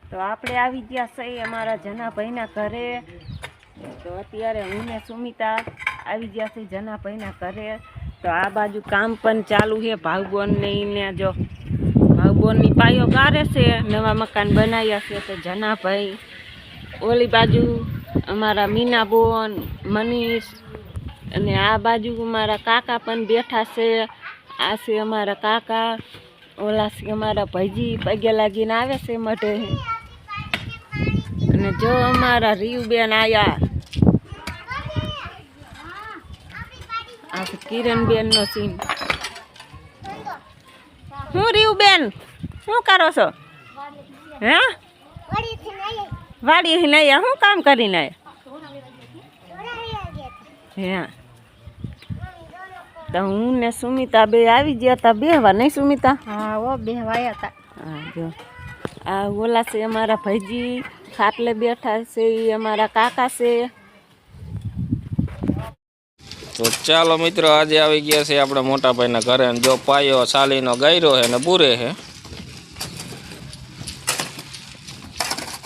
તો આપણે આવી ગયા છે અમારા જનાભાઈના ઘરે। તો અત્યારે હું ને સુમિતા આવી ગયા છે જનાભાઈના ઘરે। તો આ બાજુ કામ પણ ચાલુ છે ભાવબોન ને એને જો ભાવબોનની પાયો ગારે છે, નવા મકાન બનાવ્યા છે। તો જનાભાઈ ઓલી બાજુ અમારા મીનાબોન, મનીષ અને આ બાજુ અમારા કાકા પણ બેઠા છે। આ છે અમારા કાકા, ઓલા છે અમારા ભાઈજી પગે લાગીને આવે છે મઢે। અને જો અમારા રીયુબેન આયા, આ કિરણબેન નો સીન। હું રીયુબેન શું કરો છો? હે વાડી થી નહીં, શું કામ કરીને હે? તો હું ને સુમિતા બે આવી ગયા હતા બેહવા, નહીં સુમિતા? હા ઓ બેહવાયા હતા। હા જો આ ઓલા છે અમારા ભાઈજી ખાટલે બેઠા છે, એ અમારા કાકા છે। તો ચાલો મિત્રો, આજે આવી ગયા છે આપણે મોટા ભાઈના ઘરે। જો પાયો સાલીનો ગાયરો છે ને પૂરે છે।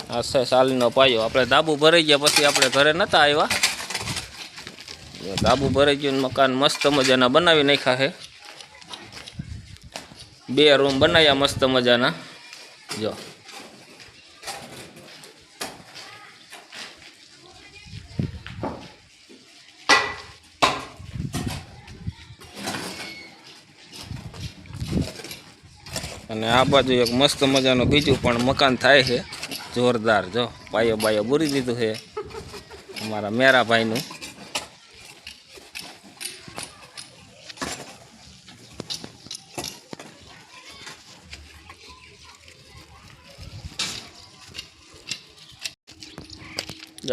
આ છે સાલીનો પાયો। આપણે ધાબુ ભરાઈ ગયા પછી આપણે ઘરે નતા આવ્યા। ધાબુ ભરાઈ ગયું, મકાન મસ્ત મજાના બનાવી નાખ્યા છે। 2 રૂમ બનાવ્યા મસ્ત મજાના। જો અને આ બાજુ એક મસ્ત મજાનું બીજું પણ મકાન થાય છે જોરદાર। જો પાયો બાયો બુરી દીધું છે અમારા મેરા ભાઈનું।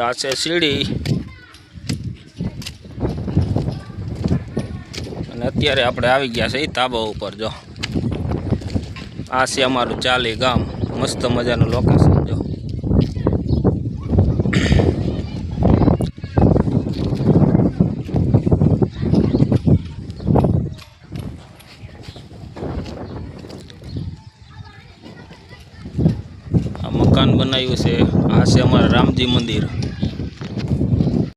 આ છે સીડી, અને અત્યારે આપણે આવી ગયા છે એ ધાબા ઉપર। જો આ છે અમારું ચાલી ગામ, મસ્ત મજાનું લોકેશન। જો આ મકાન બનાવ્યું છે। આ છે અમારા રામજી મંદિર।